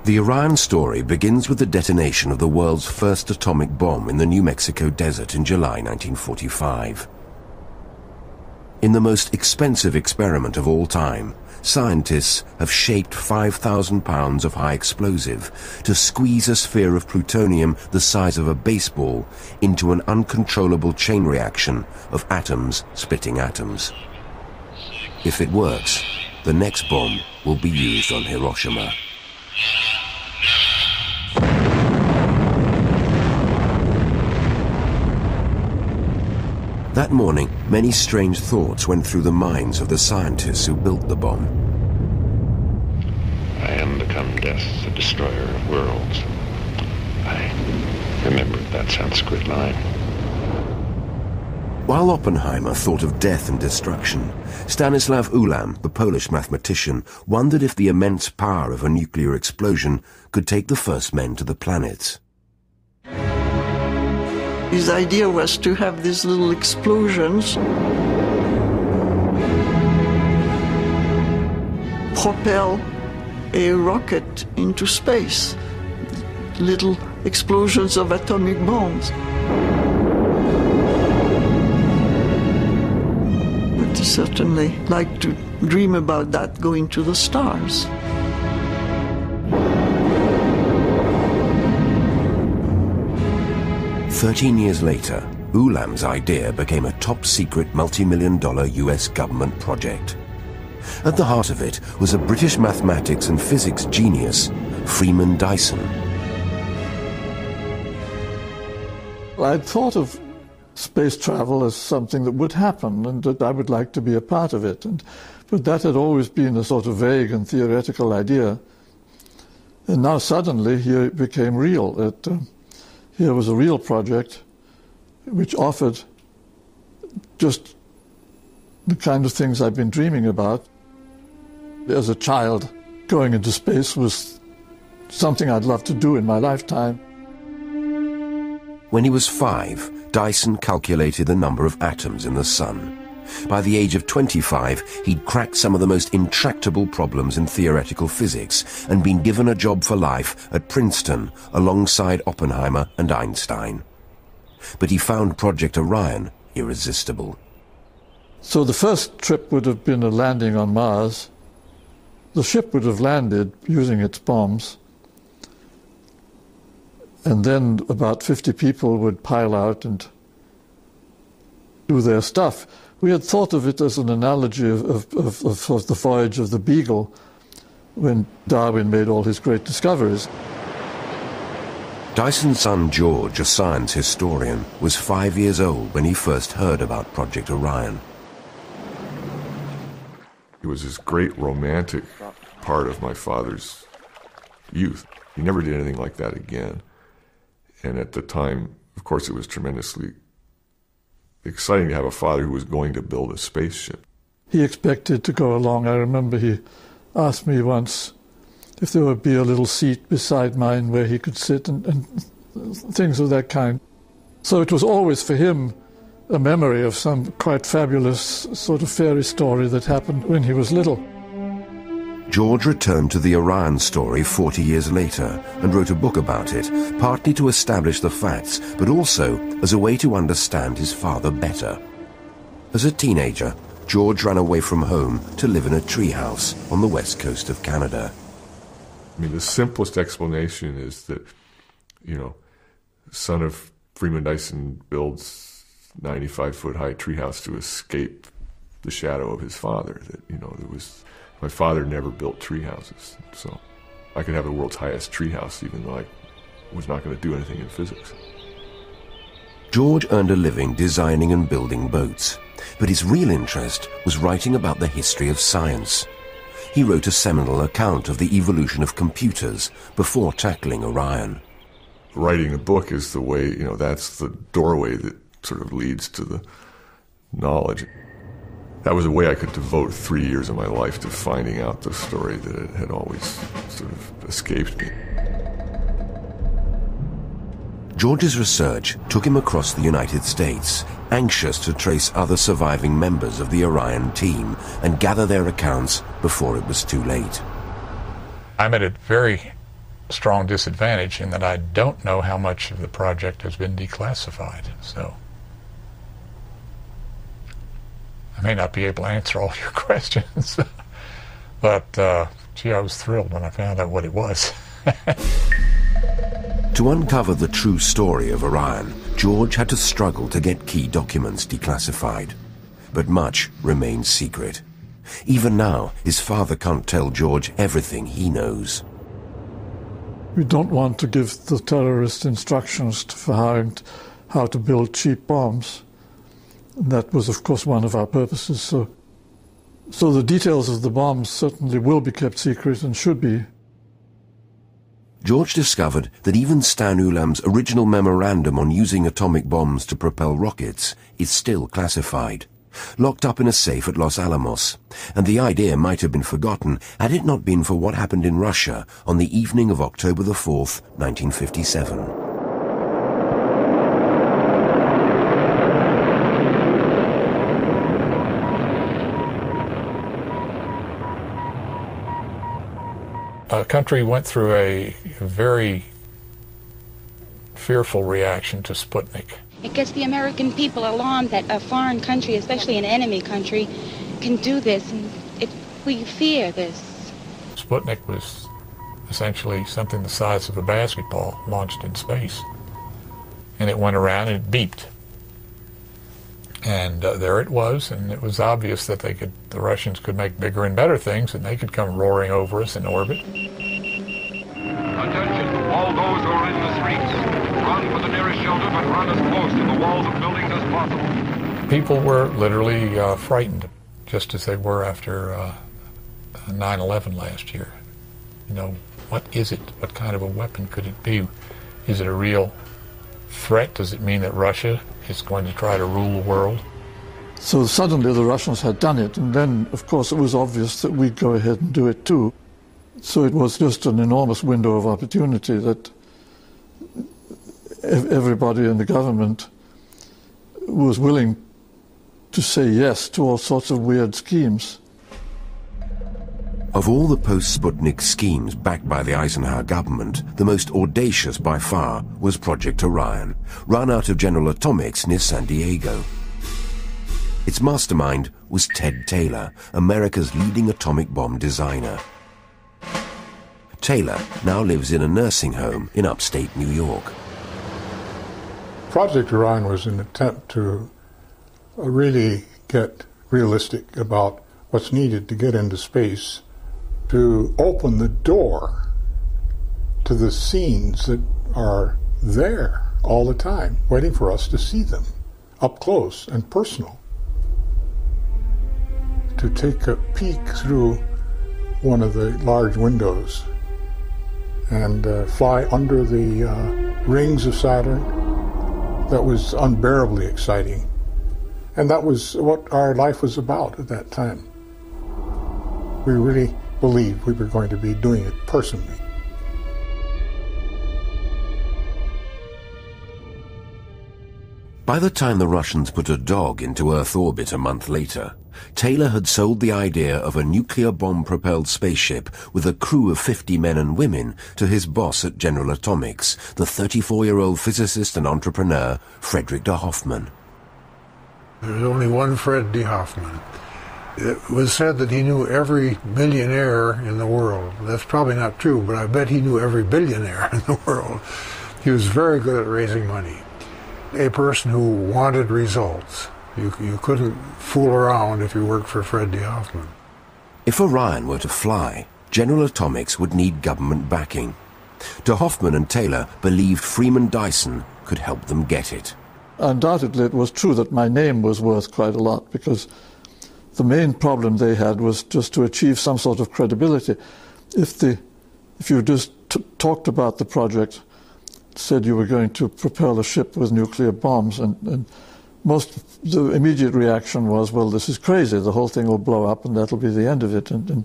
The Orion story begins with the detonation of the world's first atomic bomb in the New Mexico desert in July 1945. In the most expensive experiment of all time, scientists have shaped 5,000 pounds of high explosive to squeeze a sphere of plutonium the size of a baseball into an uncontrollable chain reaction of atoms splitting atoms. If it works, the next bomb will be used on Hiroshima. That morning, many strange thoughts went through the minds of the scientists who built the bomb. I am become death, the destroyer of worlds. I remembered that Sanskrit line. While Oppenheimer thought of death and destruction, Stanislav Ulam, the Polish mathematician, wondered if the immense power of a nuclear explosion could take the first men to the planets. His idea was to have these little explosions propel a rocket into space, little explosions of atomic bombs. But he certainly liked to dream about that going to the stars. "13 years later, Ulam's idea became a top-secret multi-million-dollar US government project. At the heart of it was a British mathematics and physics genius, Freeman Dyson. I'd thought of space travel as something that would happen and that I would like to be a part of it. But that had always been a sort of vague and theoretical idea. And now suddenly here it became real. Here was a real project which offered just the kind of things I've been dreaming about. As a child, going into space was something I'd love to do in my lifetime. When he was 5, Dyson calculated the number of atoms in the sun. By the age of 25, he'd cracked some of the most intractable problems in theoretical physics and been given a job for life at Princeton alongside Oppenheimer and Einstein. But he found Project Orion irresistible. So the first trip would have been a landing on Mars. The ship would have landed using its bombs. And then about 50 people would pile out and do their stuff. We had thought of it as an analogy of the voyage of the Beagle when Darwin made all his great discoveries. Dyson's son George, a science historian, was 5 years old when he first heard about Project Orion. It was this great romantic part of my father's youth. He never did anything like that again. And at the time, of course, it was tremendously exciting to have a father who was going to build a spaceship. He expected to go along. I remember he asked me once if there would be a little seat beside mine where he could sit and things of that kind. So it was always for him a memory of some quite fabulous sort of fairy story that happened when he was little. George returned to the Orion story 40 years later and wrote a book about it, partly to establish the facts, but also as a way to understand his father better. As a teenager, George ran away from home to live in a treehouse on the west coast of Canada. I mean, the simplest explanation is that, son of Freeman Dyson builds 95-foot-high treehouse to escape the shadow of his father. My father never built tree houses, so I could have the world's highest tree house even though I was not going to do anything in physics. George earned a living designing and building boats, but his real interest was writing about the history of science. He wrote a seminal account of the evolution of computers before tackling Orion. Writing a book is the way, that's the doorway that sort of leads to the knowledge. That was a way I could devote 3 years of my life to finding out the story that had always sort of escaped me. George's research took him across the United States, anxious to trace other surviving members of the Orion team and gather their accounts before it was too late. I'm at a very strong disadvantage in that I don't know how much of the project has been declassified. So I may not be able to answer all your questions, but gee, I was thrilled when I found out what it was. To uncover the true story of Orion, George had to struggle to get key documents declassified. But much remains secret. Even now, his father can't tell George everything he knows. We don't want to give the terrorists instructions for how to build cheap bombs. And that was, of course, one of our purposes. So the details of the bombs certainly will be kept secret and should be. George discovered that even Stan Ulam's original memorandum on using atomic bombs to propel rockets is still classified, locked up in a safe at Los Alamos, and the idea might have been forgotten had it not been for what happened in Russia on the evening of October the 4th, 1957. The country went through a very fearful reaction to Sputnik. It gets the American people alarmed that a foreign country, especially an enemy country, can do this, and we fear this. Sputnik was essentially something the size of a basketball launched in space. And it went around and it beeped. And there it was, and it was obvious that the Russians could make bigger and better things, and they could come roaring over us in orbit. Attention, all those who are in the streets, run for the nearest shelter, but run as close to the walls of buildings as possible. People were literally frightened, just as they were after 9/11 last year. You know, what is it? What kind of a weapon could it be? Is it a real threat? Does it mean that Russia is going to try to rule the world? So suddenly the Russians had done it, and then, of course, it was obvious that we'd go ahead and do it too. So it was just an enormous window of opportunity that everybody in the government was willing to say yes to all sorts of weird schemes. Of all the post-Sputnik schemes backed by the Eisenhower government, the most audacious by far was Project Orion, run out of General Atomics near San Diego. Its mastermind was Ted Taylor, America's leading atomic bomb designer. Taylor now lives in a nursing home in upstate New York. Project Orion was an attempt to really get realistic about what's needed to get into space, to open the door to the scenes that are there all the time, waiting for us to see them up close and personal. To take a peek through one of the large windows and fly under the rings of Saturn, that was unbearably exciting. And that was what our life was about at that time. We really believed we were going to be doing it personally. By the time the Russians put a dog into Earth orbit a month later, Taylor had sold the idea of a nuclear bomb-propelled spaceship with a crew of 50 men and women to his boss at General Atomics, the 34-year-old physicist and entrepreneur, Frederick de Hoffman. There's only one Fred de Hoffman. It was said that he knew every billionaire in the world. That's probably not true, but I bet he knew every billionaire in the world. He was very good at raising money. A person who wanted results. You couldn't fool around if you worked for Fred de Hoffman. If Orion were to fly, General Atomics would need government backing. De Hoffman and Taylor believed Freeman Dyson could help them get it. Undoubtedly, it was true that my name was worth quite a lot, because the main problem they had was just to achieve some sort of credibility. If you just talked about the project, said you were going to propel a ship with nuclear bombs, and the immediate reaction was, well, this is crazy, the whole thing will blow up and that'll be the end of it. And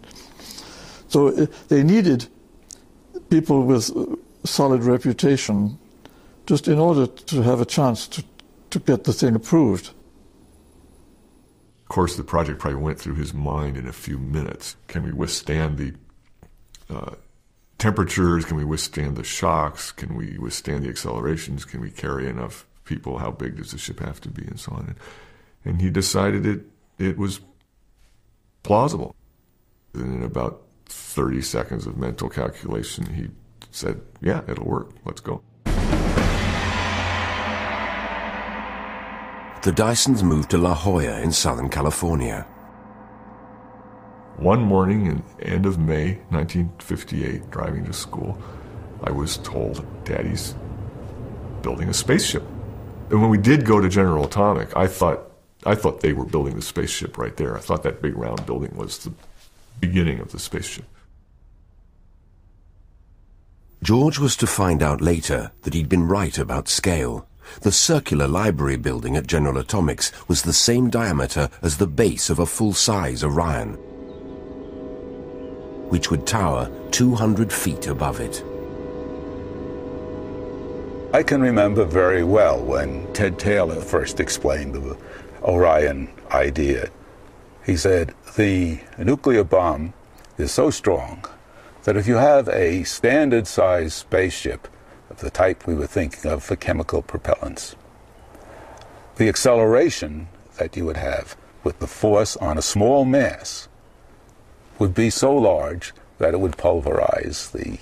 so they needed people with solid reputation just in order to have a chance to get the thing approved. Of course, the project probably went through his mind in a few minutes. Can we withstand the temperatures? Can we withstand the shocks? Can we withstand the accelerations? Can we carry enough people? How big does the ship have to be? And so on. And he decided it was plausible. And in about 30 seconds of mental calculation, he said, yeah, it'll work. Let's go. The Dysons moved to La Jolla in Southern California. One morning in end of May 1958, driving to school, I was told, Daddy's building a spaceship. And when we did go to General Atomic, I thought they were building the spaceship right there. I thought that big round building was the beginning of the spaceship. George was to find out later that he'd been right about scale. The circular library building at General Atomics was the same diameter as the base of a full-size Orion, which would tower 200 feet above it. I can remember very well when Ted Taylor first explained the Orion idea. He said, the nuclear bomb is so strong that if you have a standard-sized spaceship of the type we were thinking of for chemical propellants, the acceleration that you would have with the force on a small mass would be so large that it would pulverize the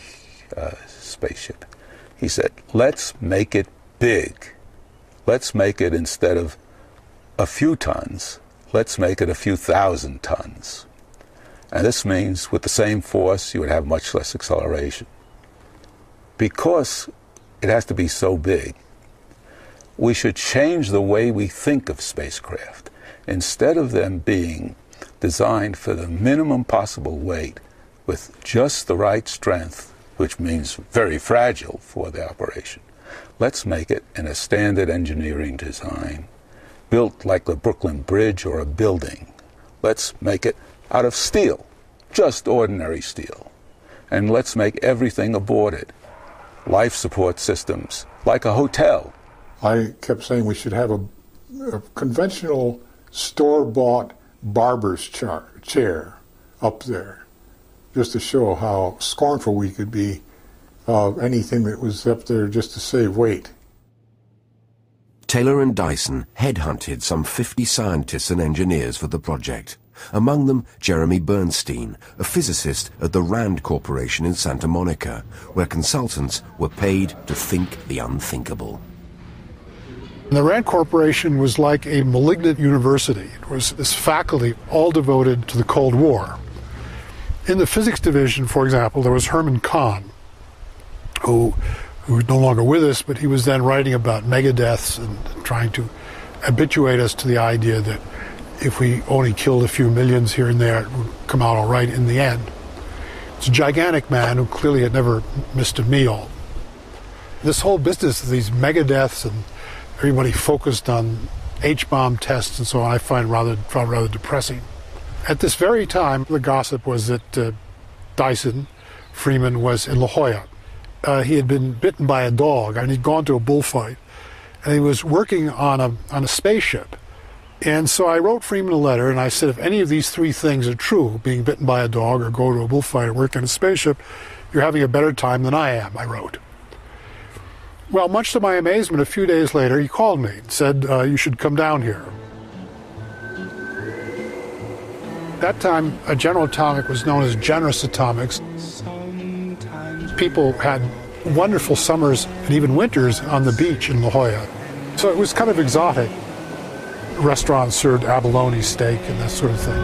spaceship. He said, let's make it big. Let's make it, instead of a few tons, let's make it a few thousand tons. And this means with the same force, you would have much less acceleration. Because it has to be so big, we should change the way we think of spacecraft. Instead of them being designed for the minimum possible weight with just the right strength, which means very fragile for the operation, let's make it in a standard engineering design, built like the Brooklyn Bridge or a building. Let's make it out of steel, just ordinary steel. And let's make everything aboard it. Life support systems, like a hotel. I kept saying we should have a conventional store-bought barber's chair up there, just to show how scornful we could be of anything that was up there just to save weight. Taylor and Dyson headhunted some 50 scientists and engineers for the project. Among them, Jeremy Bernstein, a physicist at the Rand Corporation in Santa Monica, where consultants were paid to think the unthinkable. The Rand Corporation was like a malignant university. It was this faculty all devoted to the Cold War. In the physics division, for example, there was Herman Kahn, who's no longer with us, but he was then writing about megadeaths and trying to habituate us to the idea that if we only killed a few millions here and there, it would come out all right in the end. It's a gigantic man who clearly had never missed a meal. This whole business of these megadeaths and everybody focused on H-bomb tests and so on, I find rather depressing. At this very time, the gossip was that Dyson Freeman was in La Jolla. He had been bitten by a dog, and he'd gone to a bullfight, and he was working on a spaceship. And so I wrote Freeman a letter, and I said, if any of these three things are true, being bitten by a dog or go to a bullfight or work on a spaceship, you're having a better time than I am, I wrote. Well, much to my amazement, a few days later, he called me and said, you should come down here. At that time, General Atomic was known as Generous Atomics. People had wonderful summers and even winters on the beach in La Jolla. So it was kind of exotic. Restaurants served abalone steak and that sort of thing.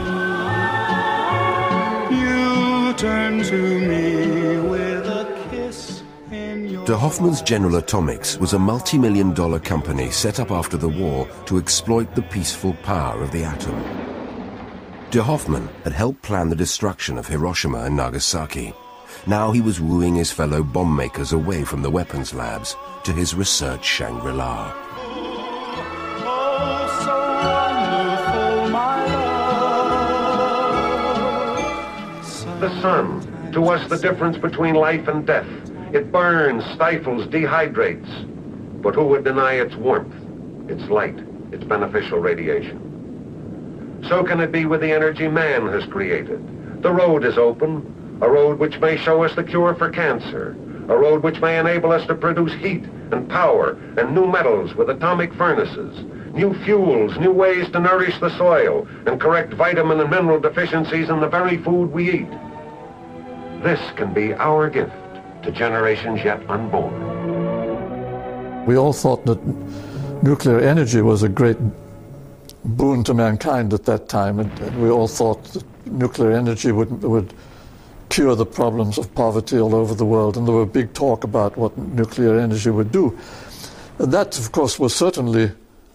You turn to me with a kiss in your... De Hoffmann's General Atomics was a multi-million-dollar company set up after the war to exploit the peaceful power of the atom. De Hoffmann had helped plan the destruction of Hiroshima and Nagasaki. Now he was wooing his fellow bomb makers away from the weapons labs to his research Shangri-La. The sun, to us the difference between life and death. It burns, stifles, dehydrates. But who would deny its warmth, its light, its beneficial radiation? So can it be with the energy man has created. The road is open. A road which may show us the cure for cancer. A road which may enable us to produce heat and power and new metals with atomic furnaces. New fuels, new ways to nourish the soil and correct vitamin and mineral deficiencies in the very food we eat. This can be our gift to generations yet unborn. We all thought that nuclear energy was a great boon to mankind at that time, and we all thought that nuclear energy would cure the problems of poverty all over the world, and there were big talk about what nuclear energy would do. And that, of course, was certainly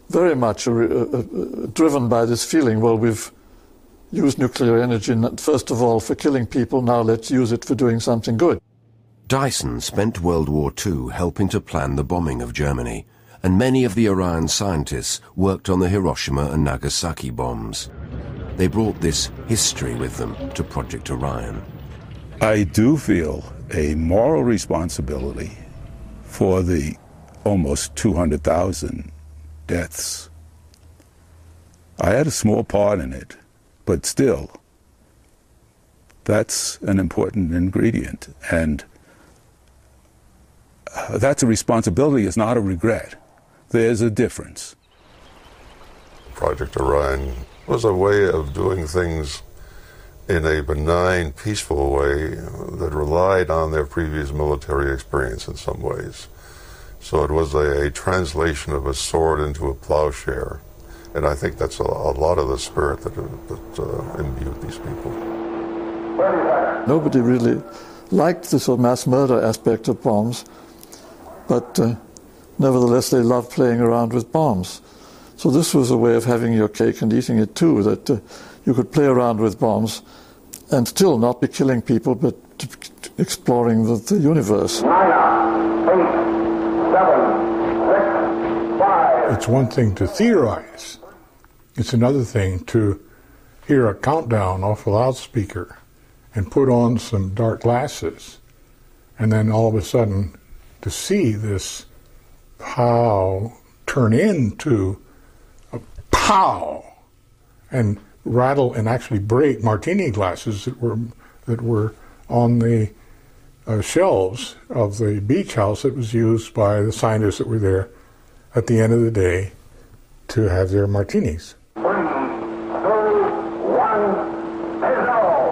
very much driven by this feeling, well, we've used nuclear energy, first of all, for killing people, now let's use it for doing something good. Dyson spent World War II helping to plan the bombing of Germany, and many of the Orion scientists worked on the Hiroshima and Nagasaki bombs. They brought this history with them to Project Orion. I do feel a moral responsibility for the almost 200,000 deaths. I had a small part in it, but still, that's an important ingredient. And that's a responsibility, it's not a regret. There's a difference. Project Orion was a way of doing things in a benign, peaceful way that relied on their previous military experience in some ways. So it was a translation of a sword into a plowshare. And I think that's a lot of the spirit that imbued these people. Nobody really liked the sort of mass murder aspect of bombs, but nevertheless they loved playing around with bombs. So this was a way of having your cake and eating it too, that you could play around with bombs and still not be killing people, but exploring the universe. 9, 8, 7, 6, 5. It's one thing to theorize. It's another thing to hear a countdown off a loudspeaker and put on some dark glasses, and then all of a sudden to see this pow turn into a pow and rattle and actually break martini glasses that were on the shelves of the beach house that was used by the scientists that were there at the end of the day to have their martinis. 3, 2, 1, zero.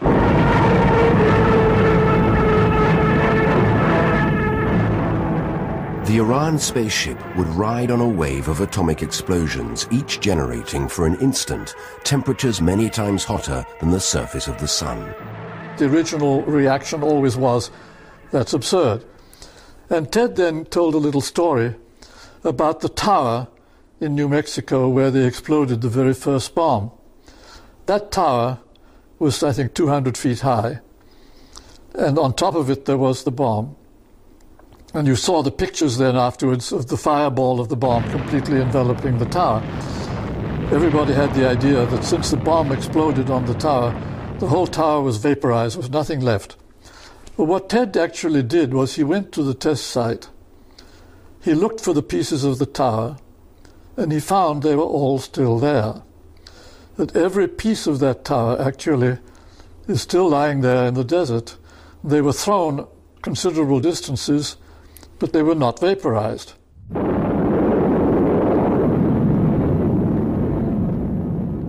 The Orion spaceship would ride on a wave of atomic explosions, each generating for an instant temperatures many times hotter than the surface of the sun. The original reaction always was, that's absurd. And Ted then told a little story about the tower in New Mexico where they exploded the very first bomb. That tower was, I think, 200 feet high, and on top of it there was the bomb. And you saw the pictures then afterwards of the fireball of the bomb completely enveloping the tower. Everybody had the idea that since the bomb exploded on the tower, the whole tower was vaporized, there was nothing left. But what Ted actually did was he went to the test site, he looked for the pieces of the tower, and he found they were all still there. That every piece of that tower actually is still lying there in the desert. They were thrown considerable distances, but they were not vaporized.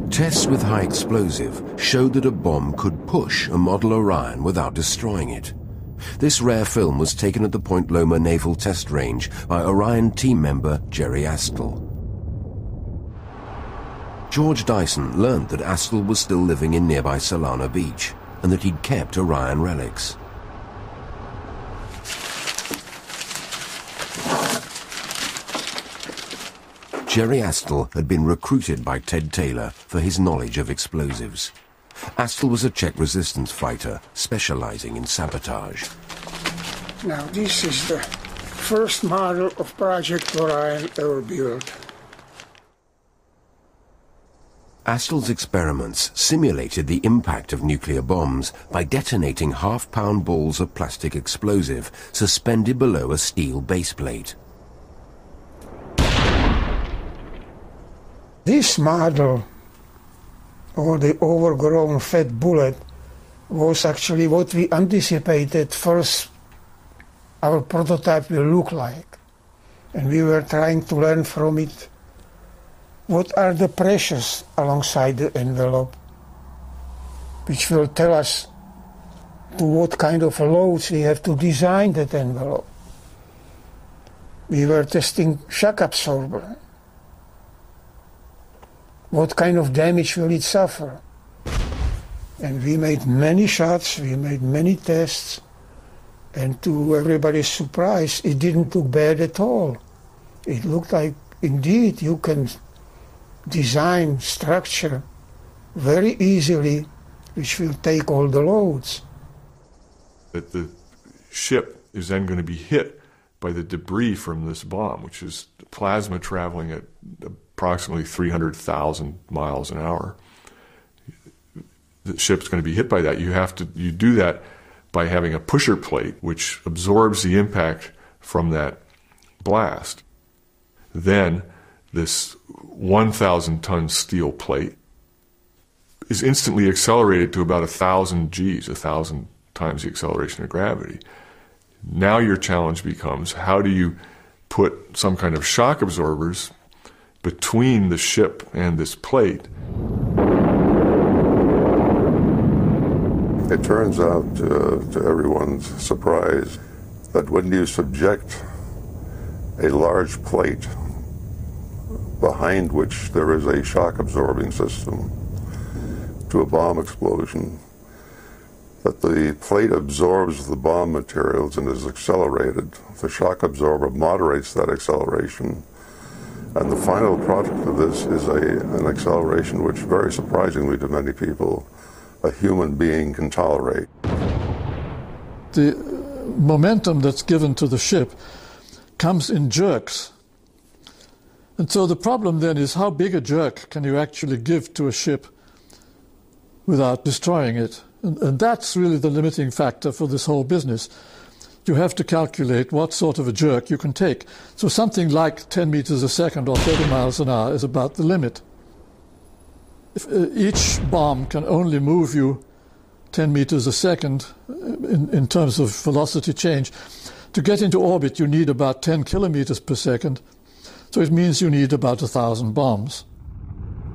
Tests with high explosive showed that a bomb could push a model Orion without destroying it. This rare film was taken at the Point Loma Naval Test Range by Orion team member Jerry Astle. George Dyson learned that Astle was still living in nearby Solana Beach and that he'd kept Orion relics. Jerry Astle had been recruited by Ted Taylor for his knowledge of explosives. Astle was a Czech resistance fighter specializing in sabotage. Now this is the first model of Project Orion ever built. Astle's experiments simulated the impact of nuclear bombs by detonating half-pound balls of plastic explosive suspended below a steel baseplate. This model, or the overgrown fat bullet, was actually what we anticipated first our prototype will look like. And we were trying to learn from it what are the pressures alongside the envelope, which will tell us to what kind of loads we have to design that envelope. We were testing shock absorber. What kind of damage will it suffer? And we made many shots, we made many tests, and to everybody's surprise, it didn't look bad at all. It looked like, indeed, you can design structure very easily, which will take all the loads. That the ship is then going to be hit by the debris from this bomb, which is plasma traveling at approximately 300,000 miles an hour. The ship's going to be hit by that. You do that by having a pusher plate which absorbs the impact from that blast. Then this 1,000-ton steel plate is instantly accelerated to about 1,000 Gs, 1,000 times the acceleration of gravity. Now your challenge becomes, how do you put some kind of shock absorbers between the ship and this plate? It turns out, to everyone's surprise, that when you subject a large plate behind which there is a shock absorbing system to a bomb explosion, that the plate absorbs the bomb materials and is accelerated. The shock absorber moderates that acceleration, and the final product of this is an acceleration which, very surprisingly to many people, a human being can tolerate. The momentum that's given to the ship comes in jerks. And so the problem then is, how big a jerk can you actually give to a ship without destroying it? And that's really the limiting factor for this whole business. You have to calculate what sort of a jerk you can take. So something like 10 meters a second or 30 miles an hour is about the limit. If each bomb can only move you 10 meters a second in terms of velocity change, to get into orbit you need about 10 kilometers per second. So it means you need about 1,000 bombs.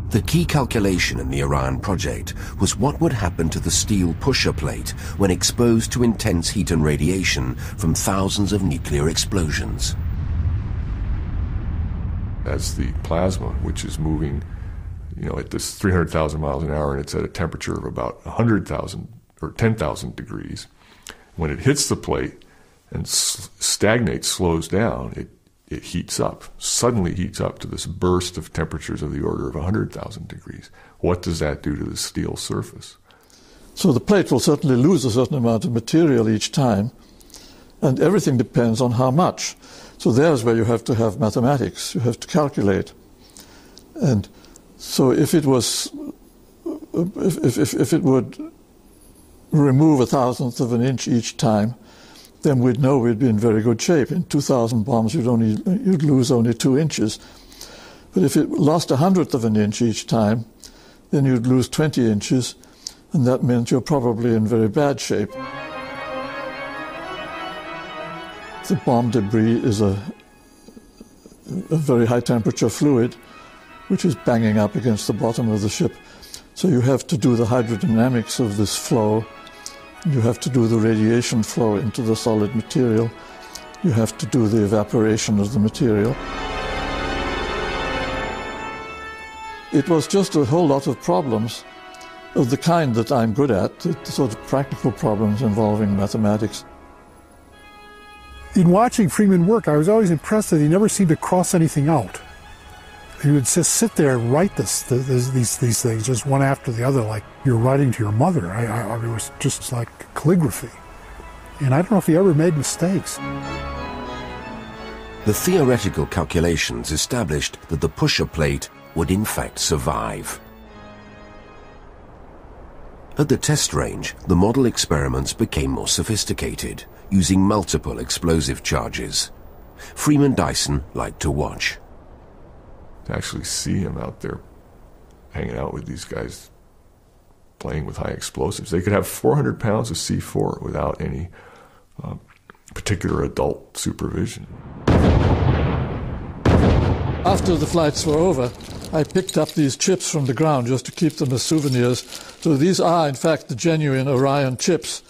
The key calculation in the Orion project was what would happen to the steel pusher plate when exposed to intense heat and radiation from thousands of nuclear explosions. As the plasma, which is moving, at this 300,000 miles an hour, and it's at a temperature of about 100,000 or 10,000 degrees, when it hits the plate and stagnates, slows down, it heats up, suddenly heats up to this burst of temperatures of the order of 100,000 degrees. What does that do to the steel surface? So the plate will certainly lose a certain amount of material each time, and everything depends on how much. So there's where you have to have mathematics. You have to calculate. And so if it would remove 1,000th of an inch each time, then we'd know we'd be in very good shape. In 2,000 bombs, you'd lose only 2 inches. But if it lost 100th of an inch each time, then you'd lose 20 inches, and that meant you're probably in very bad shape. The bomb debris is a very high-temperature fluid, which is banging up against the bottom of the ship. So you have to do the hydrodynamics of this flow. You have to do the radiation flow into the solid material. You have to do the evaporation of the material. It was just a whole lot of problems of the kind that I'm good at, the sort of practical problems involving mathematics. In watching Freeman work, I was always impressed that he never seemed to cross anything out. He would just sit there and write these things just one after the other, like you're writing to your mother. It was just like calligraphy. And I don't know if he ever made mistakes. The theoretical calculations established that the pusher plate would in fact survive. At the test range, the model experiments became more sophisticated, using multiple explosive charges. Freeman Dyson liked to watch. To actually see him out there hanging out with these guys playing with high explosives. They could have 400 pounds of C4 without any particular adult supervision. After the flights were over, I picked up these chips from the ground just to keep them as souvenirs. So these are, in fact, the genuine Orion chips.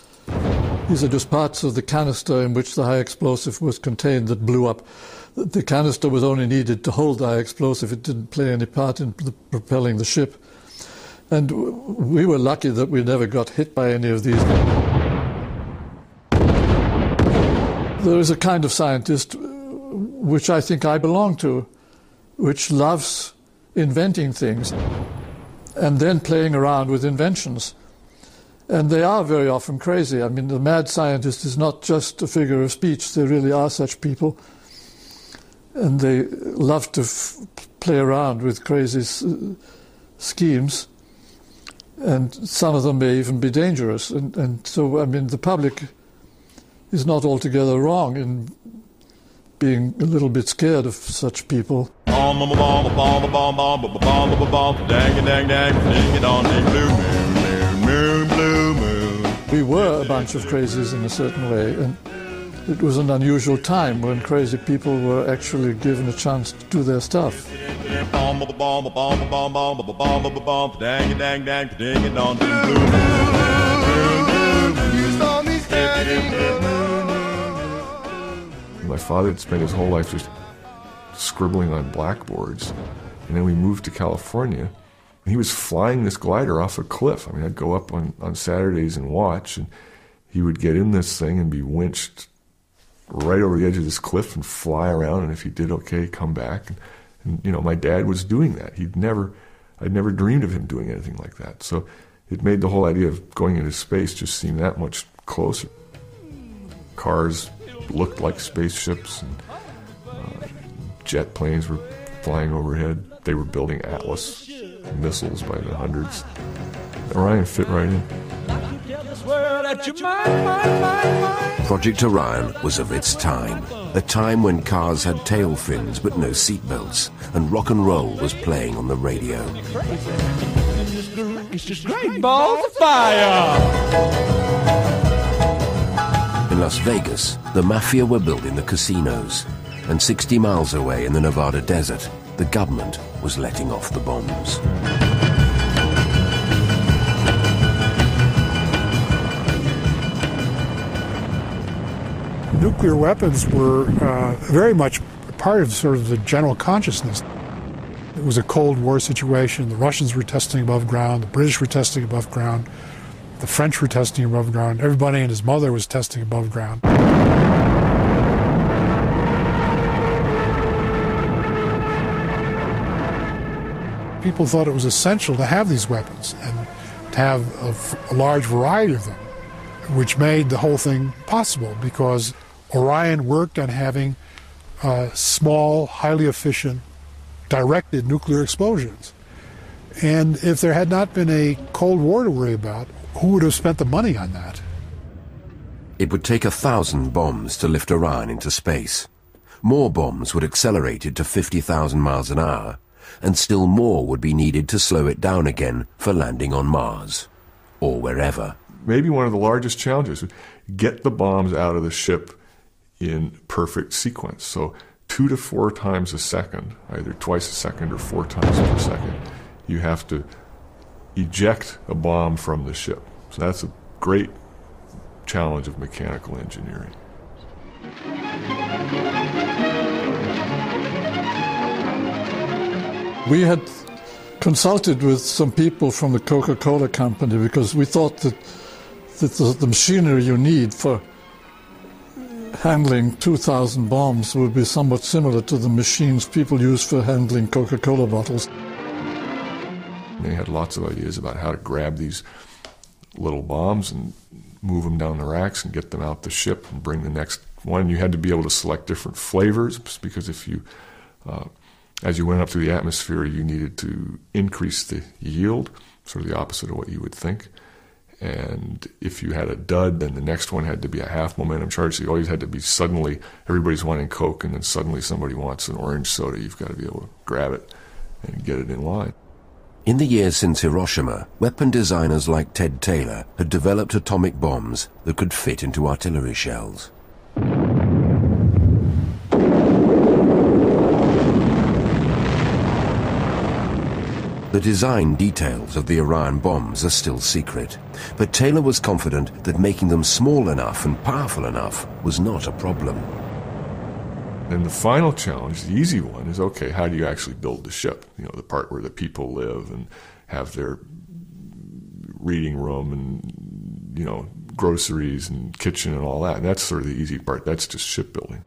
These are just parts of the canister in which the high explosive was contained that blew up. The canister was only needed to hold the high explosive. It didn't play any part in propelling the ship. And we were lucky that we never got hit by any of these. There is a kind of scientist which I think I belong to, which loves inventing things and then playing around with inventions. And they are very often crazy. I mean, the mad scientist is not just a figure of speech. There really are such people. And they love to play around with crazy schemes. And some of them may even be dangerous. And so, I mean, the public is not altogether wrong in being a little bit scared of such people. We were a bunch of crazies in a certain way, and it was an unusual time when crazy people were actually given a chance to do their stuff. My father had spent his whole life just scribbling on blackboards, and then we moved to California. He was flying this glider off a cliff. I mean, I'd go up on Saturdays and watch, and he would get in this thing and be winched right over the edge of this cliff and fly around, and if he did okay, come back. And you know, my dad was doing that. I'd never dreamed of him doing anything like that. So it made the whole idea of going into space just seem that much closer. Cars looked like spaceships, and jet planes were flying overhead. They were building Atlas missiles by the hundreds. Orion fit right in. Project Orion was of its time, a time when cars had tail fins but no seatbelts, and rock and roll was playing on the radio. It's just great balls of fire! In Las Vegas, the mafia were building the casinos, and 60 miles away in the Nevada desert, the government was letting off the bombs. Nuclear weapons were very much part of sort of the general consciousness. It was a Cold War situation. The Russians were testing above ground. The British were testing above ground. The French were testing above ground. Everybody and his mother was testing above ground. People thought it was essential to have these weapons and to have a large variety of them, which made the whole thing possible because Orion worked on having small, highly efficient, directed nuclear explosions. And if there had not been a Cold War to worry about, who would have spent the money on that? It would take 1,000 bombs to lift Orion into space. More bombs would accelerate it to 50,000 miles an hour, and still more would be needed to slow it down again for landing on Mars, or wherever. Maybe one of the largest challenges was get the bombs out of the ship in perfect sequence. So 2 to 4 times a second, either twice a second or 4 times per second, you have to eject a bomb from the ship. So that's a great challenge of mechanical engineering. We had consulted with some people from the Coca-Cola company because we thought that the machinery you need for handling 2,000 bombs would be somewhat similar to the machines people use for handling Coca-Cola bottles. They had lots of ideas about how to grab these little bombs and move them down the racks and get them out the ship and bring the next one. You had to be able to select different flavors because if you, as you went up through the atmosphere, you needed to increase the yield, sort of the opposite of what you would think. And if you had a dud, then the next one had to be a half momentum charge. So you always had to be suddenly, everybody's wanting Coke, and then suddenly somebody wants an orange soda. You've got to be able to grab it and get it in line. In the years since Hiroshima, weapon designers like Ted Taylor had developed atomic bombs that could fit into artillery shells. The design details of the Orion bombs are still secret, but Taylor was confident that making them small enough and powerful enough was not a problem. And the final challenge, the easy one, is okay, how do you actually build the ship? You know, the part where the people live and have their reading room and, you know, groceries and kitchen and all that. And that's sort of the easy part. That's just shipbuilding.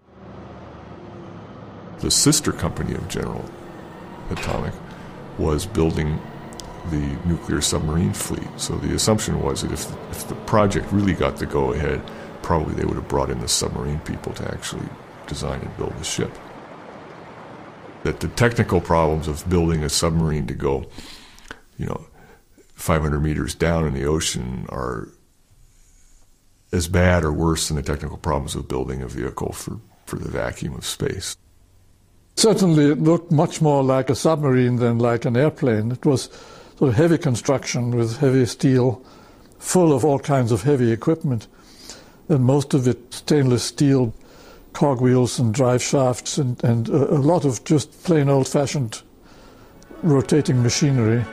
The sister company of General Atomic was building the nuclear submarine fleet. So the assumption was that if the project really got the go-ahead, probably they would have brought in the submarine people to actually design and build the ship. That the technical problems of building a submarine to go, you know, 500 meters down in the ocean are as bad or worse than the technical problems of building a vehicle for the vacuum of space. Certainly it looked much more like a submarine than like an airplane. It was sort of heavy construction with heavy steel, full of all kinds of heavy equipment, and most of it stainless steel, cogwheels and drive shafts, and a lot of just plain old-fashioned rotating machinery.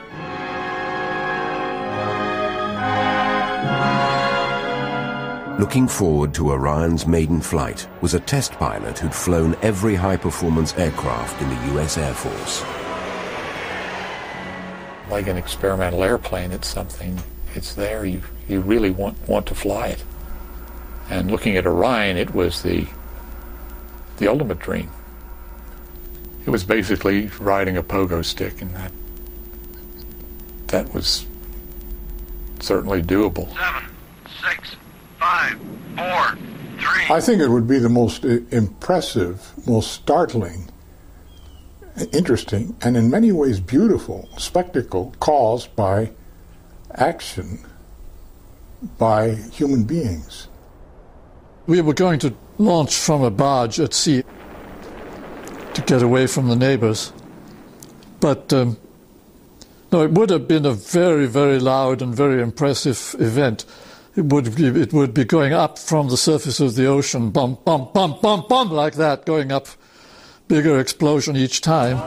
Looking forward to Orion's maiden flight was a test pilot who'd flown every high-performance aircraft in the U.S. Air Force. Like an experimental airplane, it's something, it's there, you really want to fly it. And looking at Orion, it was the ultimate dream. It was basically riding a pogo stick, and that was certainly doable. 7, 6, 5, 4, 3. I think it would be the most impressive, most startling, interesting, and in many ways beautiful spectacle caused by action by human beings. We were going to launch from a barge at sea to get away from the neighbors. But no, it would have been a very, very loud and very impressive event. It would be going up from the surface of the ocean, bump, bump, bump, bump, bump, like that, going up, bigger explosion each time.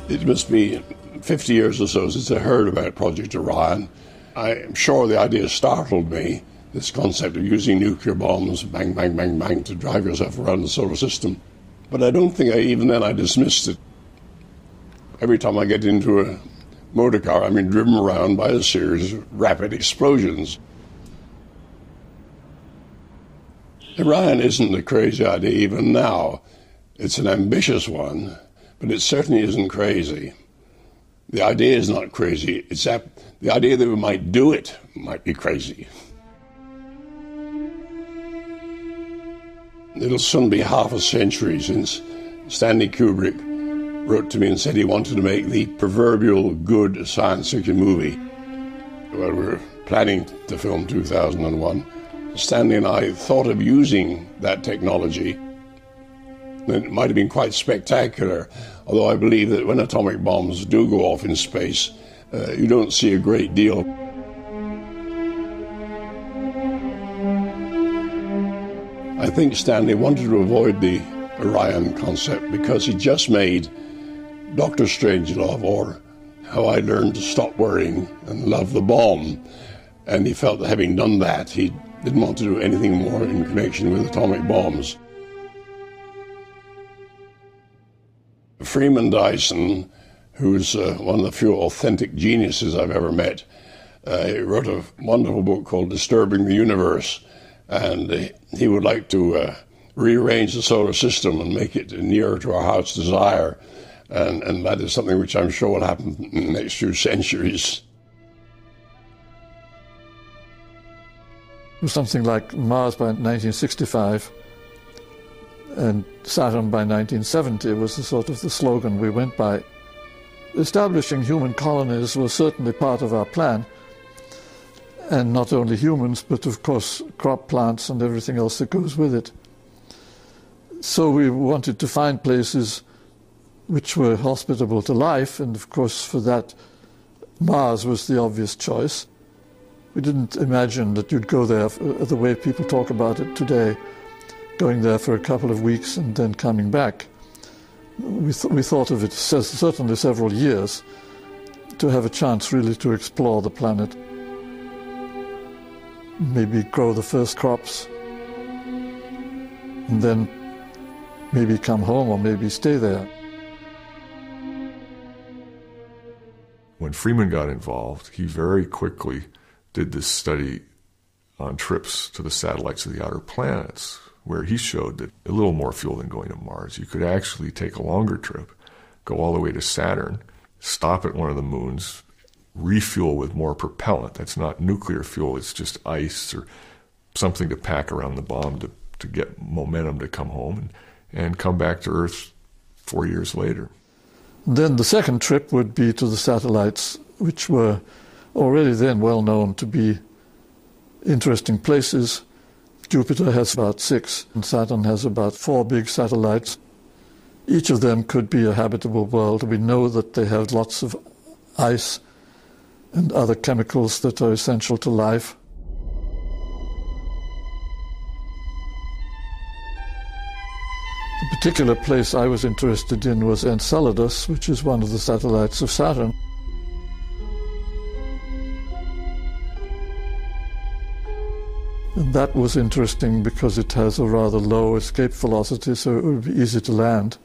It must be 50 years or so since I heard about Project Orion. I'm sure the idea startled me, this concept of using nuclear bombs, bang, bang, bang, bang, to drive yourself around the solar system. But I don't think even then I dismissed it. Every time I get into a motor car, I'm being driven around by a series of rapid explosions. Orion isn't a crazy idea even now. It's an ambitious one, but it certainly isn't crazy. The idea is not crazy. It's the idea that we might do it might be crazy. It'll soon be half a century since Stanley Kubrick wrote to me and said he wanted to make the proverbial good science fiction movie. Well, we were planning to film 2001. Stanley and I thought of using that technology. It might have been quite spectacular, although I believe that when atomic bombs do go off in space, you don't see a great deal. I think Stanley wanted to avoid the Orion concept because he just made Dr. Strangelove, or How I Learned to Stop Worrying and Love the Bomb, and he felt that having done that, he didn't want to do anything more in connection with atomic bombs. Freeman Dyson, who's one of the few authentic geniuses I've ever met, he wrote a wonderful book called Disturbing the Universe, and he would like to rearrange the solar system and make it nearer to our heart's desire, and that is something which I'm sure will happen in the next few centuries. It was something like Mars by 1965. And Saturn by 1970 was the sort of the slogan we went by. establishing human colonies was certainly part of our plan. And not only humans, but of course crop plants and everything else that goes with it. So we wanted to find places which were hospitable to life, and of course for that Mars was the obvious choice. We didn't imagine that you'd go there the way people talk about it today, going there for a couple of weeks and then coming back. We thought of it certainly several years to have a chance really to explore the planet, maybe grow the first crops, and then maybe come home or maybe stay there. When Freeman got involved, he very quickly did this study on trips to the satellites of the outer planets, where he showed that a little more fuel than going to Mars. You could actually take a longer trip, go all the way to Saturn, stop at one of the moons, refuel with more propellant. That's not nuclear fuel, it's just ice or something to pack around the bomb to get momentum to come home, and come back to Earth 4 years later. Then the second trip would be to the satellites, which were already then well known to be interesting places. Jupiter has about 6, and Saturn has about 4 big satellites. Each of them could be a habitable world. We know that they have lots of ice and other chemicals that are essential to life. The particular place I was interested in was Enceladus, which is one of the satellites of Saturn. And that was interesting because it has a rather low escape velocity, so it would be easy to land.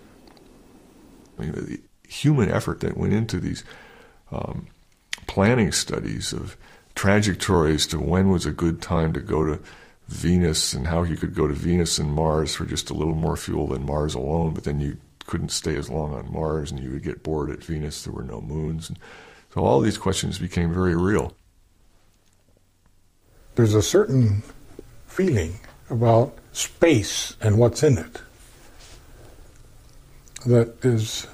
I mean, the human effort that went into these planning studies of trajectories to when was a good time to go to Venus and how you could go to Venus and Mars for just a little more fuel than Mars alone, but then you couldn't stay as long on Mars and you would get bored at Venus. There were no moons. And so all these questions became very real. There's a certain feeling about space and what's in it that is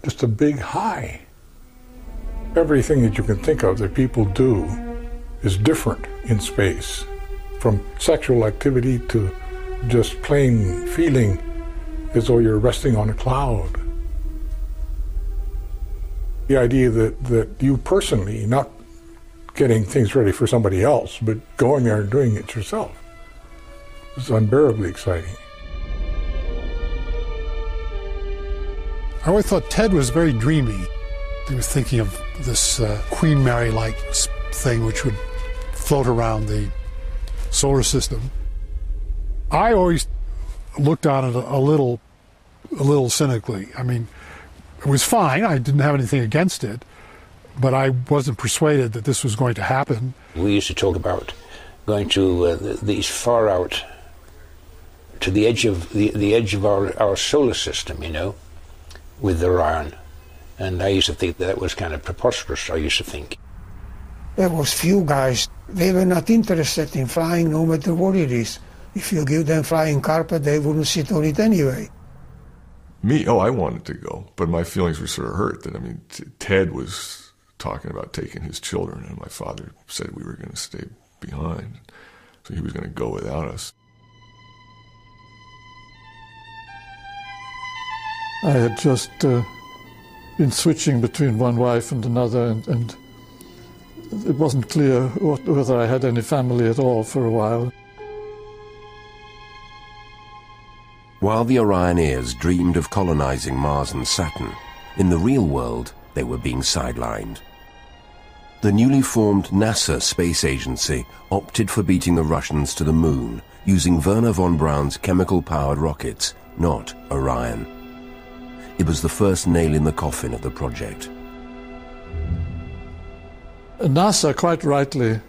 just a big high. Everything that you can think of that people do is different in space, from sexual activity to just plain feeling as though you're resting on a cloud. The idea that you personally, not getting things ready for somebody else, but going there and doing it yourself, is unbearably exciting. I always thought Ted was very dreamy. He was thinking of this Queen Mary-like thing which would float around the solar system. I always looked on it a little cynically. I mean, it was fine. I didn't have anything against it, but I wasn't persuaded that this was going to happen. We used to talk about going to these far out, to the edge of the edge of our solar system, you know, with Orion. And I used to think that was kind of preposterous, I used to think. There was few guys, they were not interested in flying no matter what it is. If you give them flying carpet, they wouldn't sit on it anyway. Me, I wanted to go, but my feelings were sort of hurt that, I mean, Ted was talking about taking his children, and my father said we were going to stay behind, so he was going to go without us. I had just been switching between one wife and another, and it wasn't clear whether I had any family at all for a while. While the Orioneers dreamed of colonizing Mars and Saturn, in the real world they were being sidelined. The newly formed NASA space agency opted for beating the Russians to the moon using Werner von Braun's chemical-powered rockets, not Orion. It was the first nail in the coffin of the project. NASA, quite rightly,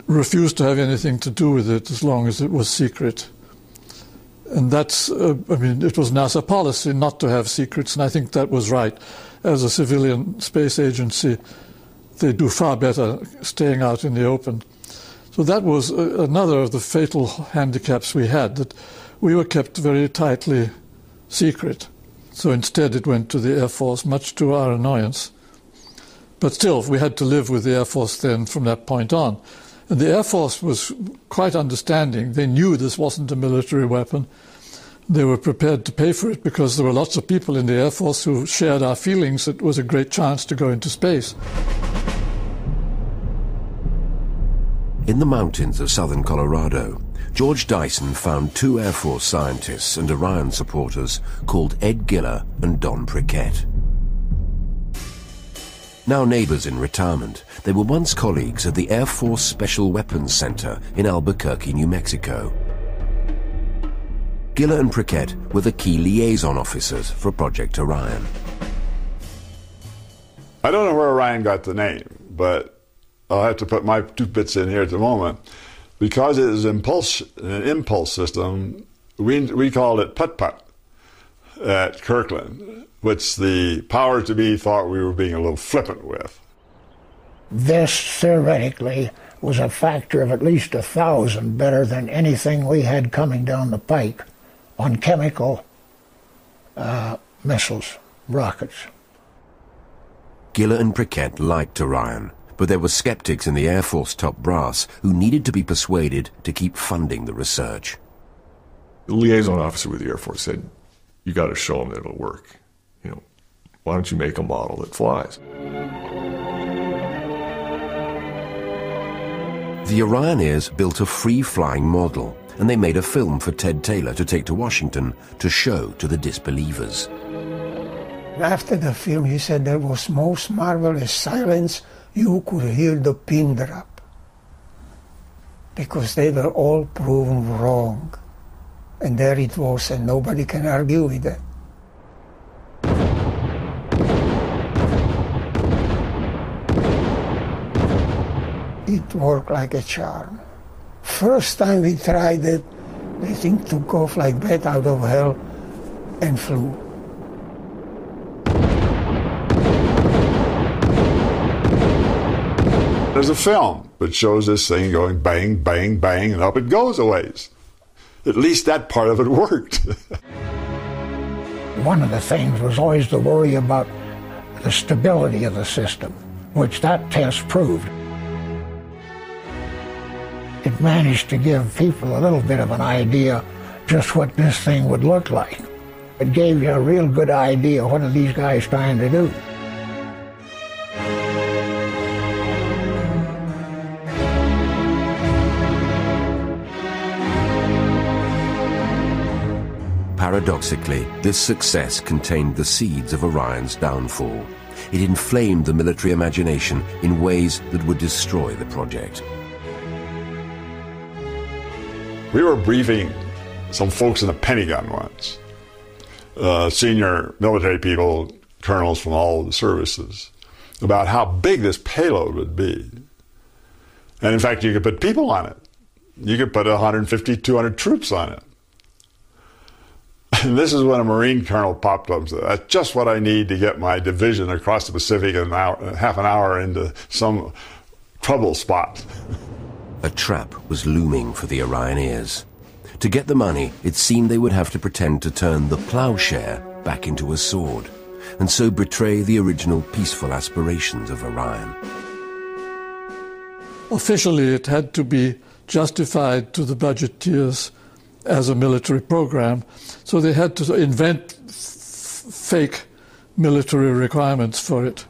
refused to have anything to do with it as long as it was secret. And that's, it was NASA policy not to have secrets, and I think that was right. As a civilian space agency, they do far better staying out in the open. So that was another of the fatal handicaps we had, that we were kept very tightly secret. So instead it went to the Air Force, much to our annoyance. But still, we had to live with the Air Force then from that point on. And the Air Force was quite understanding. They knew this wasn't a military weapon. They were prepared to pay for it because there were lots of people in the Air Force who shared our feelings that it was a great chance to go into space. In the mountains of southern Colorado, George Dyson found 2 Air Force scientists and Orion supporters called Ed Giller and Don Priquet. Now neighbors in retirement, they were once colleagues at the Air Force Special Weapons Center in Albuquerque, New Mexico. Giller and Priquet were the key liaison officers for Project Orion. I don't know where Orion got the name, but I'll have to put my 2 bits in here at the moment. Because it is an impulse system, we called it putt-putt at Kirkland, which the powers to be thought we were being a little flippant with. This, theoretically, was a factor of at least 1,000 better than anything we had coming down the pike on chemical missiles, rockets. Giller and Priquet liked Orion, but there were skeptics in the Air Force top brass who needed to be persuaded to keep funding the research. The liaison officer with the Air Force said, you got to show them that it'll work. You know, why don't you make a model that flies? The Orioneers built a free-flying model, and they made a film for Ted Taylor to take to Washington to show to the disbelievers. After the film, he said there was most marvelous silence. You could hear the pin drop, because they were all proven wrong. And there it was, and nobody can argue with that. It worked like a charm. First time we tried it, the thing took off like bat out of hell and flew. There's a film that shows this thing going bang, bang, bang, and up it goes a ways. At least that part of it worked. One of the things was always the worry about the stability of the system, which that test proved. It managed to give people a little bit of an idea just what this thing would look like. It gave you a real good idea, what are these guys trying to do? Paradoxically, this success contained the seeds of Orion's downfall. It inflamed the military imagination in ways that would destroy the project. We were briefing some folks in the Pentagon once, senior military people, colonels from all the services, about how big this payload would be. And in fact, you could put people on it. You could put 150, 200 troops on it. And this is when a Marine colonel popped up and said, that's just what I need to get my division across the Pacific in half an hour into some trouble spot. A trap was looming for the Orioneers. To get the money, it seemed they would have to pretend to turn the plowshare back into a sword, and so betray the original peaceful aspirations of Orion. Officially, it had to be justified to the budgeteers as a military program, so they had to invent fake military requirements for it.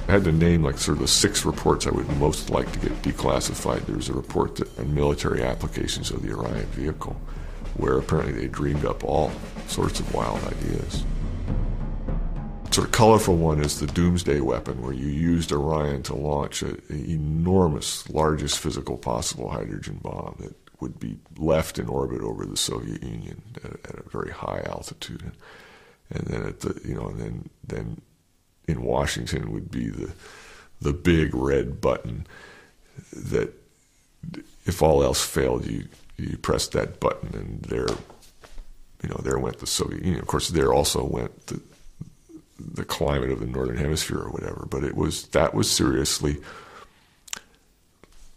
I had to name like sort of the 6 reports I would most like to get declassified. There was a report on military applications of the Orion vehicle, where apparently they dreamed up all sorts of wild ideas. Sort of colorful one is the doomsday weapon, where you used Orion to launch an enormous, largest physical possible hydrogen bomb that would be left in orbit over the Soviet Union at a very high altitude, and then at the then in Washington would be the big red button that, if all else failed, you pressed that button, and there went the Soviet Union. Of course, there also went the climate of the Northern Hemisphere or whatever, but that was seriously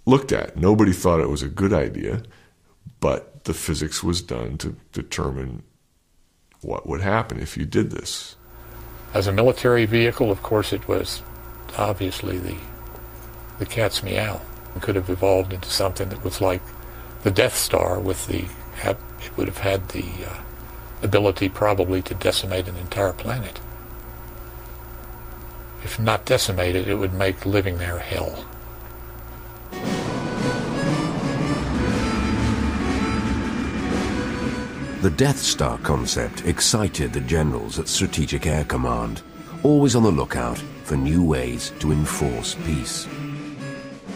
looked at. Nobody thought it was a good idea, but the physics was done to determine what would happen if you did this. As a military vehicle, of course, it was obviously the cat's meow. It could have evolved into something that was like the Death Star with it would have had the ability probably to decimate an entire planet. If not decimated, it would make living there hell. The Death Star concept excited the generals at Strategic Air Command, always on the lookout for new ways to enforce peace.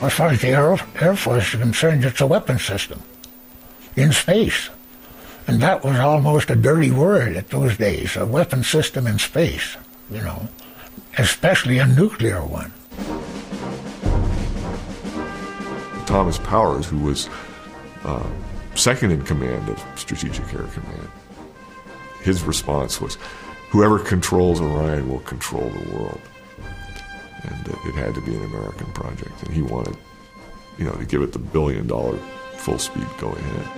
As far as the Air Force is concerned, it's a weapon system in space. And that was almost a dirty word at those days, a weapon system in space, you know, especially a nuclear one. Thomas Powers, who was second in command of Strategic Air Command, his response was, whoever controls Orion will control the world. And it had to be an American project, and he wanted, to give it the $1 billion full speed go ahead.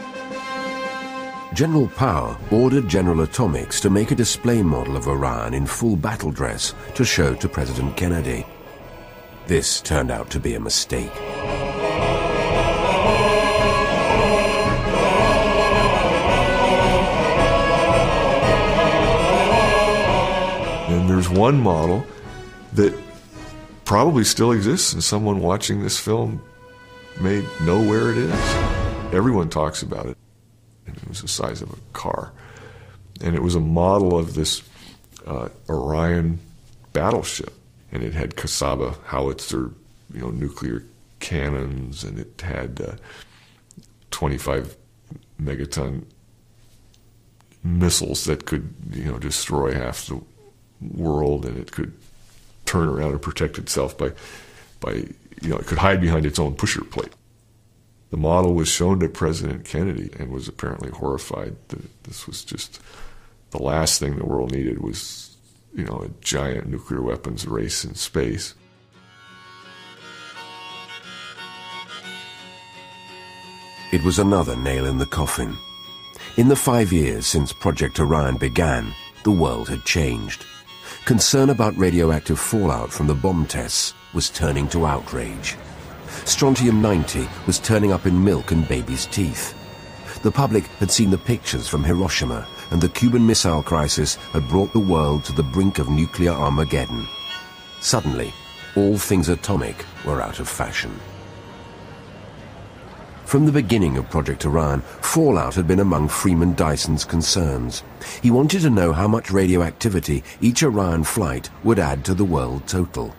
General Power ordered General Atomics to make a display model of Orion in full battle dress to show to President Kennedy. This turned out to be a mistake. And there's one model that probably still exists, and someone watching this film may know where it is. Everyone talks about it. And it was the size of a car. And it was a model of this Orion battleship. And it had Kasaba howitzer, nuclear cannons, and it had 25 megaton missiles that could, destroy half the world, and it could turn around and protect itself by it could hide behind its own pusher plate. The model was shown to President Kennedy and was apparently horrified that this was just the last thing the world needed was, a giant nuclear weapons race in space. It was another nail in the coffin. In the 5 years since Project Orion began, the world had changed. Concern about radioactive fallout from the bomb tests was turning to outrage. Strontium-90 was turning up in milk and babies' teeth. The public had seen the pictures from Hiroshima, and the Cuban Missile Crisis had brought the world to the brink of nuclear Armageddon. Suddenly, all things atomic were out of fashion. From the beginning of Project Orion, fallout had been among Freeman Dyson's concerns. He wanted to know how much radioactivity each Orion flight would add to the world total.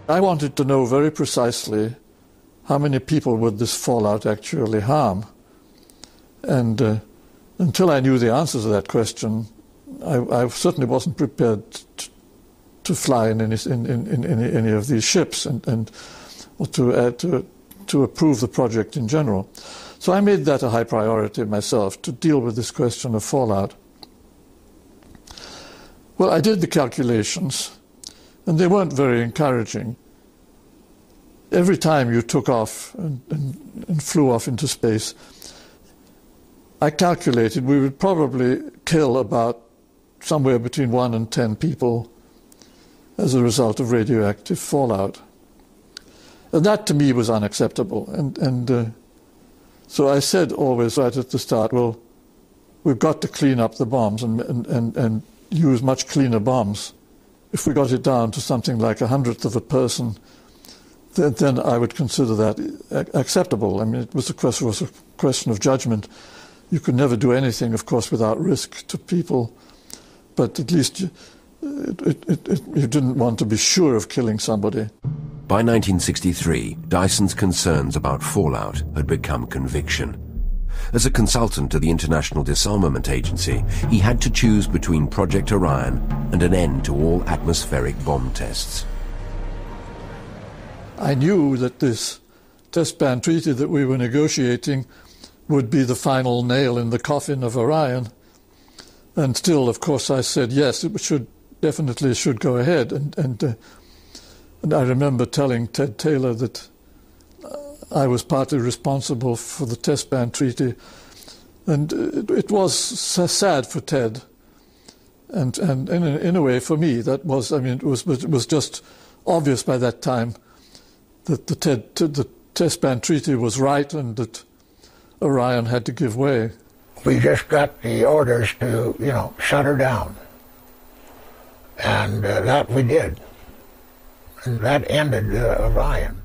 I wanted to know very precisely how many people would this fallout actually harm. And until I knew the answer to that question, I certainly wasn't prepared to fly in any of these ships or to approve the project in general. So I made that a high priority myself, to deal with this question of fallout. Well, I did the calculations, and they weren't very encouraging. Every time you took off and flew off into space, I calculated we would probably kill about somewhere between 1 and 10 people as a result of radioactive fallout. And that to me was unacceptable. And so I said always right at the start, well, we've got to clean up the bombs and use much cleaner bombs. If we got it down to something like 1/100th of a person, then I would consider that acceptable. I mean, it was a question of judgment. You could never do anything, of course, without risk to people, but at least you didn't want to be sure of killing somebody. By 1963, Dyson's concerns about fallout had become conviction. As a consultant to the International Disarmament Agency, he had to choose between Project Orion and an end to all atmospheric bomb tests. I knew that this test ban treaty that we were negotiating would be the final nail in the coffin of Orion. And still, of course, I said, yes, it definitely should go ahead. And I remember telling Ted Taylor that I was partly responsible for the test ban treaty. And it was sad for Ted And in a way, for me, that was, I mean, it was just obvious by that time that the test ban treaty was right and that Orion had to give way. We just got the orders to, shut her down. And that we did. And that ended Orion.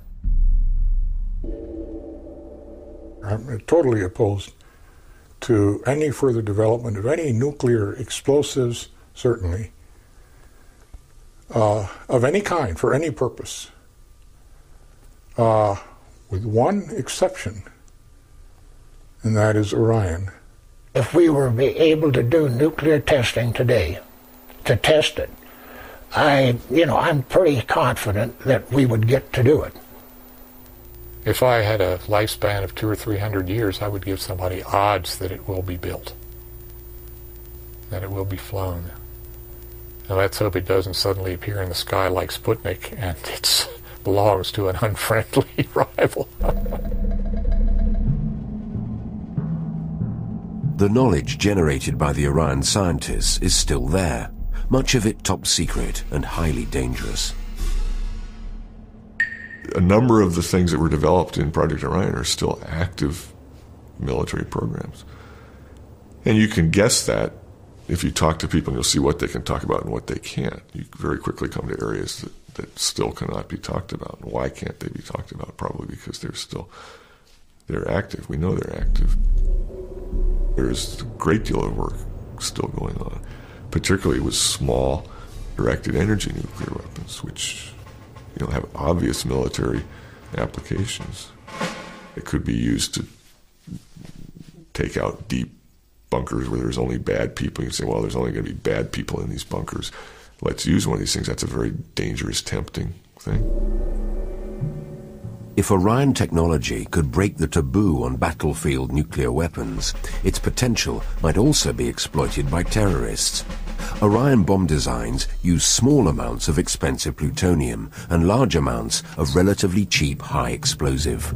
I'm totally opposed to any further development of any nuclear explosives, certainly, of any kind, for any purpose, with one exception, and that is Orion. If we were able to do nuclear testing today, to test it, I'm pretty confident that we would get to do it. If I had a lifespan of 200 or 300 years, I would give somebody odds that it will be built, that it will be flown. Now let's hope it doesn't suddenly appear in the sky like Sputnik and it belongs to an unfriendly rival. The knowledge generated by the Orion scientists is still there, much of it top secret and highly dangerous. A number of the things that were developed in Project Orion are still active military programs. And you can guess that if you talk to people and you'll see what they can talk about and what they can't. You very quickly come to areas that still cannot be talked about. And why can't they be talked about? Probably because they're active. We know they're active. There's a great deal of work still going on, particularly with small directed energy nuclear weapons, which have obvious military applications. It could be used to take out deep bunkers where there's only bad people. You can say, well, there's only going to be bad people in these bunkers. Let's use one of these things. That's a very dangerous, tempting thing. If Orion technology could break the taboo on battlefield nuclear weapons, its potential might also be exploited by terrorists. Orion bomb designs use small amounts of expensive plutonium and large amounts of relatively cheap high explosive.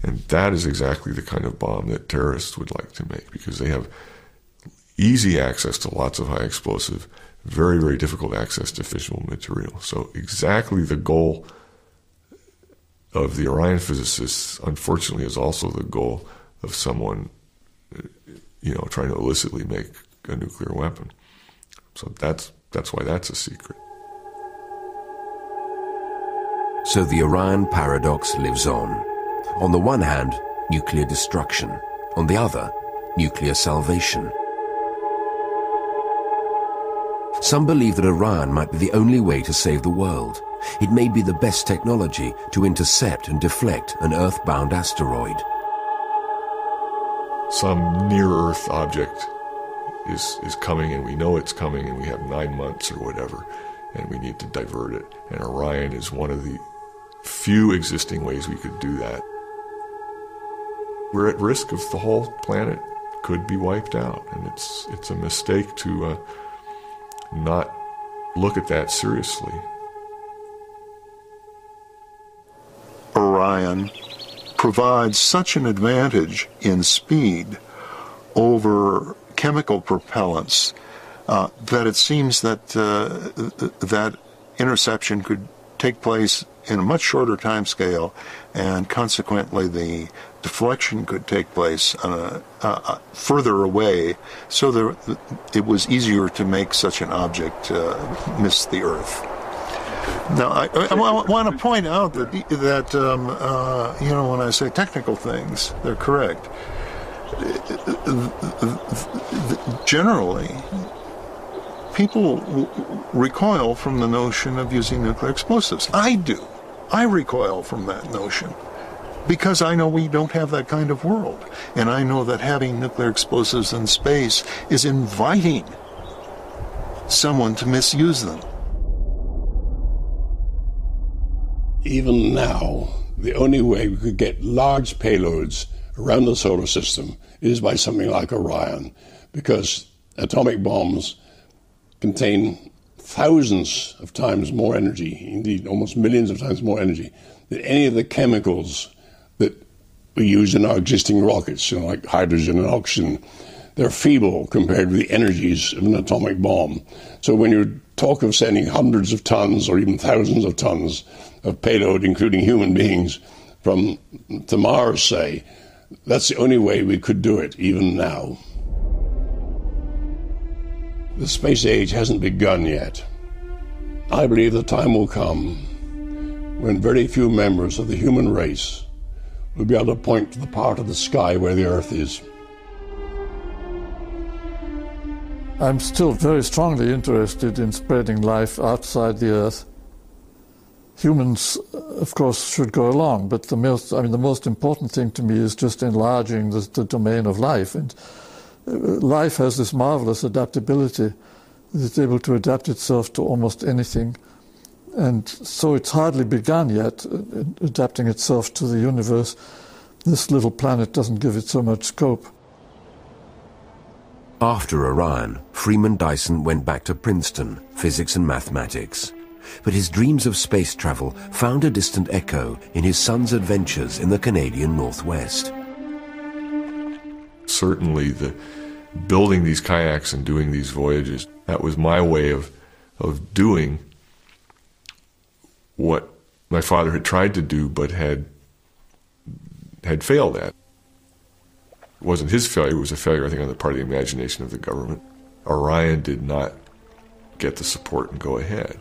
And that is exactly the kind of bomb that terrorists would like to make, because they have easy access to lots of high explosive, very, very difficult access to fissionable material. So exactly the goal of the Orion physicists, unfortunately, is also the goal of someone, trying to illicitly make a nuclear weapon. So that's why that's a secret. So the Orion paradox lives on. On the one hand, nuclear destruction. On the other, nuclear salvation. Some believe that Orion might be the only way to save the world. It may be the best technology to intercept and deflect an Earth-bound asteroid. Some near-Earth object is coming, and we know it's coming, and we have 9 months or whatever, and we need to divert it. And Orion is one of the few existing ways we could do that. We're at risk of the whole planet could be wiped out, and it's a mistake to not look at that seriously. Orion provides such an advantage in speed over chemical propellants that it seems that that interception could take place in a much shorter time scale, and consequently the deflection could take place further away, so it was easier to make such an object miss the Earth. Now, I want to point out that when I say technical things, they're correct. Generally, people recoil from the notion of using nuclear explosives. I do. I recoil from that notion because I know we don't have that kind of world. And I know that having nuclear explosives in space is inviting someone to misuse them. Even now, the only way we could get large payloads around the solar system is by something like Orion, because atomic bombs contain thousands of times more energy, indeed almost millions of times more energy, than any of the chemicals that we use in our existing rockets, like hydrogen and oxygen. they're feeble compared with the energies of an atomic bomb. So when you talk of sending hundreds of tons or even thousands of tons of payload, including human beings, to Mars, say, that's the only way we could do it, even now. The space age hasn't begun yet. I believe the time will come when very few members of the human race will be able to point to the part of the sky where the Earth is. I'm still very strongly interested in spreading life outside the Earth. Humans, of course, should go along, but the most important thing to me is just enlarging the domain of life. And life has this marvelous adaptability. It's able to adapt itself to almost anything. And so it's hardly begun yet, adapting itself to the universe. This little planet doesn't give it so much scope. After Orion, Freeman Dyson went back to Princeton, physics and mathematics. But his dreams of space travel found a distant echo in his son's adventures in the Canadian Northwest. Certainly building these kayaks and doing these voyages, that was my way of doing what my father had tried to do but had failed at. It wasn't his failure, it was a failure, I think, on the part of the imagination of the government. Orion did not get the support and go ahead.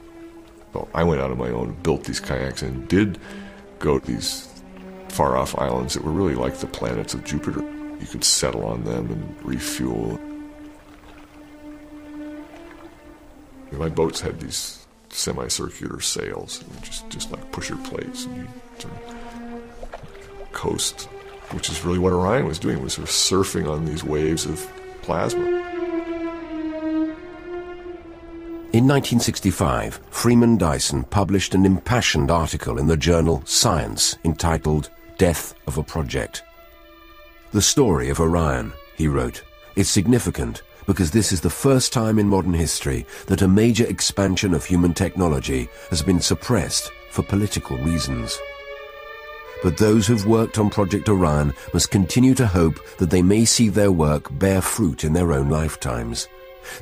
So I went out on my own and built these kayaks and did go to these far-off islands that were really like the planets of Jupiter. You could settle on them and refuel. My boats had these semicircular sails, just like pusher plates, and you sort of coast, which is really what Orion was doing, was sort of surfing on these waves of plasma. In 1965, Freeman Dyson published an impassioned article in the journal Science entitled Death of a Project. The story of Orion, he wrote, is significant because this is the first time in modern history that a major expansion of human technology has been suppressed for political reasons. But those who've worked on Project Orion must continue to hope that they may see their work bear fruit in their own lifetimes.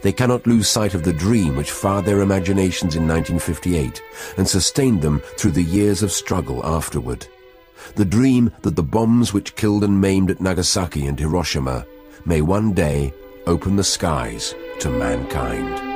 They cannot lose sight of the dream which fired their imaginations in 1958 and sustained them through the years of struggle afterward. The dream that the bombs which killed and maimed at Nagasaki and Hiroshima may one day open the skies to mankind.